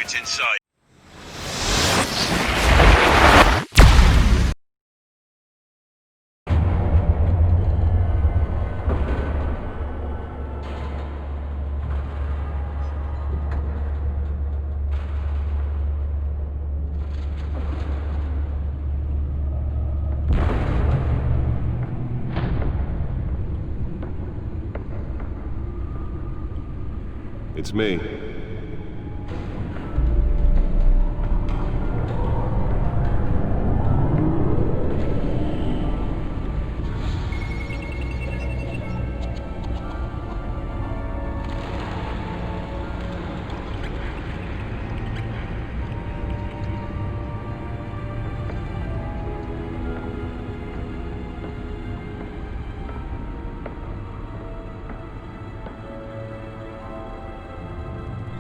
targets in sight. It's me.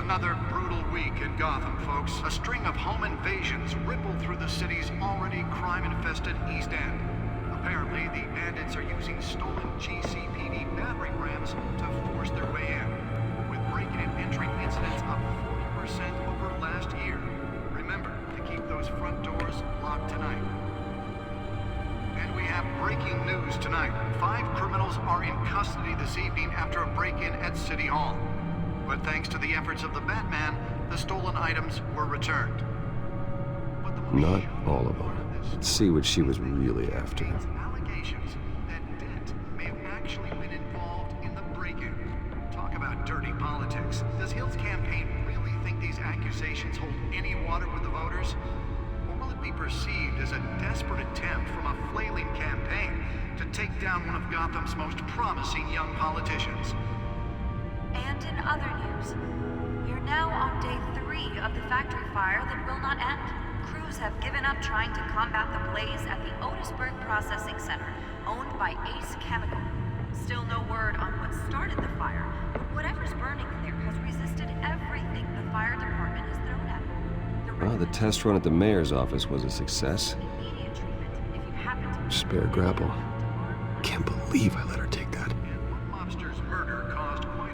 Another brutal week in Gotham, folks. A string of home invasions rippled through the city's already crime-infested East End. Apparently, the bandits are using stolen GCPD battering rams to force their way in, with break-in and entry incidents up 40% over last year. Remember to keep those front doors locked tonight. And we have breaking news tonight. 5 criminals are in custody this evening after a break-in at City Hall. But thanks to the efforts of the Batman, the stolen items were returned. Not all of them. Let's see what she was really after. Allegations that Dent may have actually been involved in the break-in. Talk about dirty politics. Does Hill's campaign really think these accusations hold any water with the voters? Or will it be perceived as a desperate attempt from a flailing campaign to take down one of Gotham's most promising young politicians? And in other news, we're now on day 3 of the factory fire that will not end. Crews have given up trying to combat the blaze at the Otisburg Processing Center, owned by Ace Chemical. Still no word on what started the fire, but whatever's burning in there has resisted everything the fire department has thrown at it. Well, the test run at the mayor's office was a success. Immediate treatment if you happen to... Spare grapple. Can't believe I let her take that.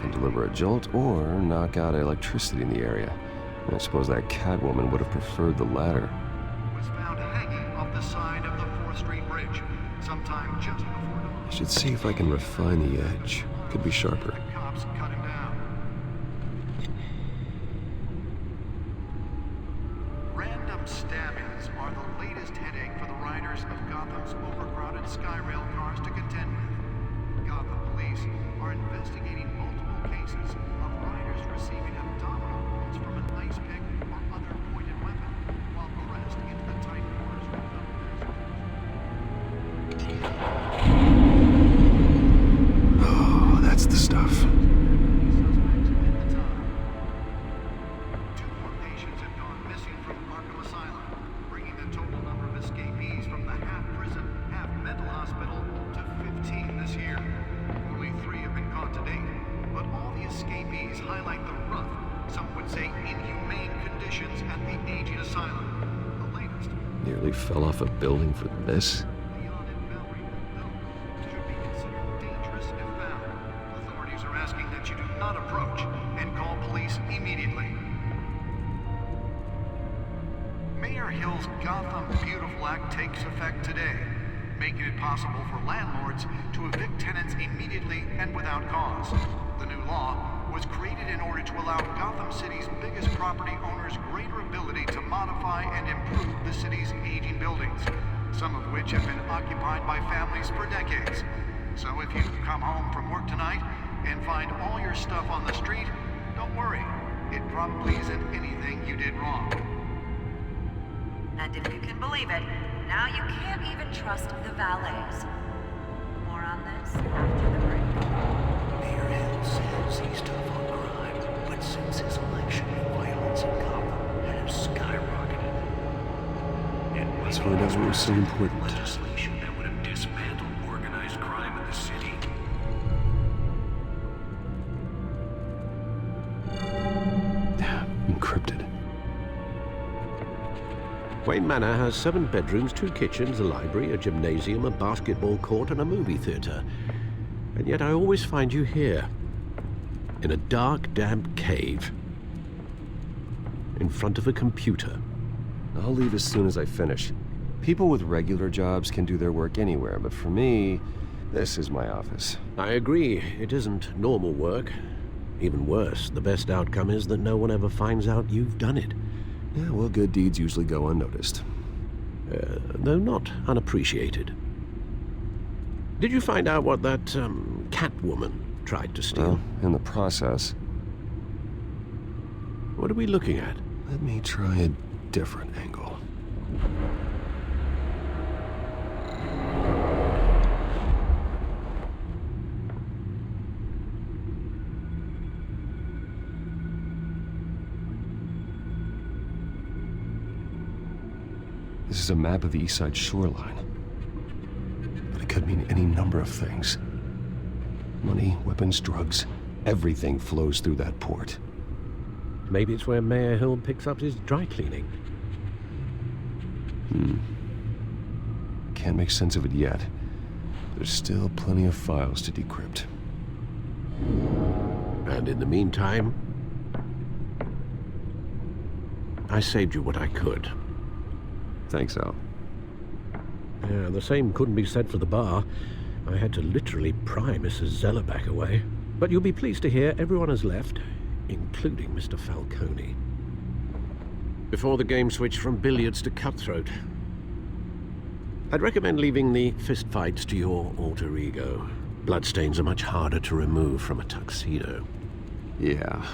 Can deliver a jolt or knock out electricity in the area. And I suppose that Catwoman would have preferred the latter. Was found hanging off the side of the 4th Street Bridge, sometime just before dawn. I should see if I can refine the edge. Could be sharper. Cops cut him down. Random stabbings are the latest headache for the riders of Gotham's overcrowded Skyrail cars to contend with. Gotham police are investigating multiple cases of riders receiving abdominal wounds from an ice pick or other pointed weapon while pressed into the tight quarters of the Oh, that's the stuff. suspects at the time. 2 more patients have gone missing from Arkham Asylum, bringing the total number of escapees from the half-prison, half-mental hospital to 15 this year. Only 3 have been caught to date. But all the escapees highlight the rough, some would say inhumane conditions at the aging asylum. The latest, Nearly fell off a building for this. Leon and Mallory Milton, should be considered dangerous if found. Authorities are asking that you do not approach and call police immediately. Mayor Hill's Gotham Beautiful Act takes effect today, making it possible for landlords to evict tenants immediately and without cause. The new law was created in order to allow Gotham City's biggest property owners greater ability to modify and improve the city's aging buildings, some of which have been occupied by families for decades. So if you come home from work tonight and find all your stuff on the street, don't worry. It probably isn't anything you did wrong. And if you can believe it, now you can't even trust the valets. More on this after the break. Mayor Hill says he's tough on crime, but since his election, violence in Gotham has skyrocketed. And That's why it was so important. legislation that would have dismantled organized crime in the city. Encrypted. Wayne Manor has 7 bedrooms, 2 kitchens, a library, a gymnasium, a basketball court, and a movie theater. And yet I always find you here, in a dark, damp cave. in front of a computer. I'll leave as soon as I finish. People with regular jobs can do their work anywhere, but for me, this is my office. I agree, it isn't normal work. Even worse, the best outcome is that no one ever finds out you've done it. Yeah, well, good deeds usually go unnoticed. Though not unappreciated. Did you find out what that, Catwoman tried to steal? Well, in the process, What are we looking at? let me try a different angle. This is a map of the East Side shoreline. But it could mean any number of things. Money, weapons, drugs, everything flows through that port. Maybe it's where Mayor Hill picks up his dry cleaning. Can't make sense of it yet. There's still plenty of files to decrypt. And in the meantime, I saved you what I could. Thanks, Al. Yeah, the same couldn't be said for the bar. I had to literally pry Mrs. Zeller back away. But you'll be pleased to hear everyone has left, including Mr. Falcone. Before the game switched from billiards to cutthroat. I'd recommend leaving the fistfights to your alter ego. Bloodstains are much harder to remove from a tuxedo. Yeah,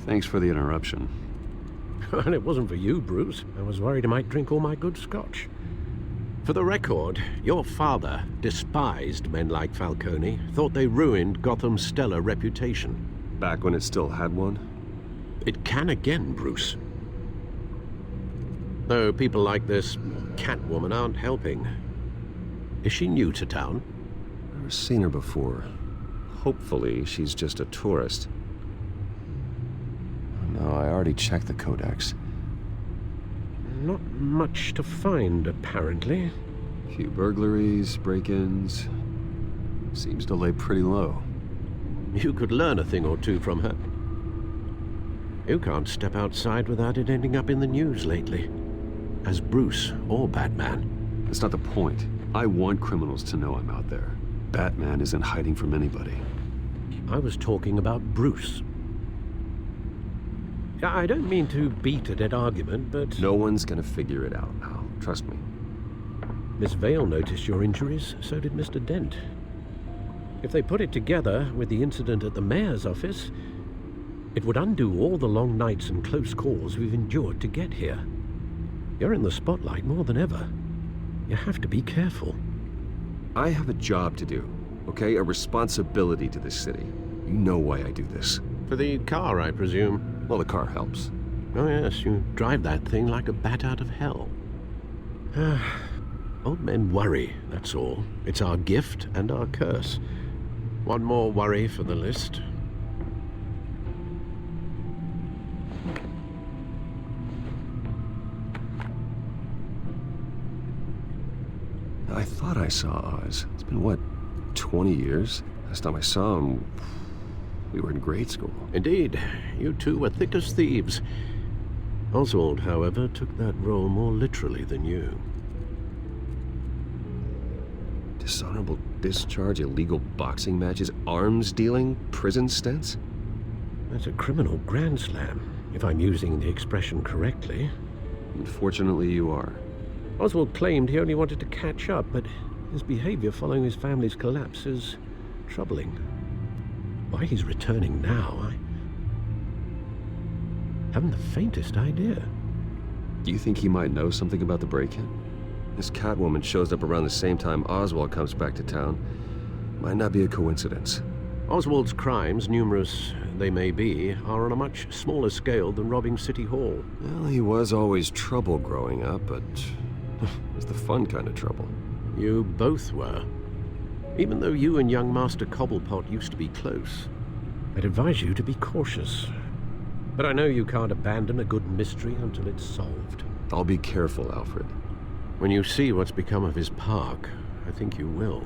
thanks for the interruption. And it wasn't for you, Bruce. I was worried I might drink all my good scotch. For the record, your father despised men like Falcone, thought they ruined Gotham's stellar reputation. Back when it still had one? It can again, Bruce. Though people like this Catwoman aren't helping. Is she new to town? Never seen her before. Hopefully, she's just a tourist. No, I already checked the codex. Not much to find, apparently. A few burglaries, break-ins. Seems to lay pretty low. You could learn a thing or two from her. You can't step outside without it ending up in the news lately. As Bruce or Batman. That's not the point. I want criminals to know I'm out there. Batman isn't hiding from anybody. I was talking about Bruce. I don't mean to beat a dead argument, but... No one's gonna figure it out, Al. Trust me. Miss Vale noticed your injuries, so did Mr. Dent. If they put it together with the incident at the mayor's office, it would undo all the long nights and close calls we've endured to get here. You're in the spotlight more than ever. You have to be careful. I have a job to do, okay? A responsibility to this city. You know why I do this. For the car, I presume. Well, the car helps. Oh yes, you drive that thing like a bat out of hell. Old men worry, that's all. It's our gift and our curse. One more worry for the list. I thought I saw Oz. It's been, what, 20 years? Last time I saw him, we were in grade school. Indeed, you two were thick as thieves. Oswald, however, took that role more literally than you. Dishonorable discharge, illegal boxing matches, arms dealing, prison stints? That's a criminal grand slam, if I'm using the expression correctly. Unfortunately, you are. Oswald claimed he only wanted to catch up, but his behavior following his family's collapse is troubling. Why he's returning now, I haven't the faintest idea. Do you think he might know something about the break-in? This Catwoman shows up around the same time Oswald comes back to town. Might not be a coincidence. Oswald's crimes, numerous they may be, are on a much smaller scale than robbing City Hall. Well, he was always trouble growing up, but it was the fun kind of trouble. You both were. Even though you and young Master Cobblepot used to be close, I'd advise you to be cautious. But I know you can't abandon a good mystery until it's solved. I'll be careful, Alfred. When you see what's become of his park, I think you will.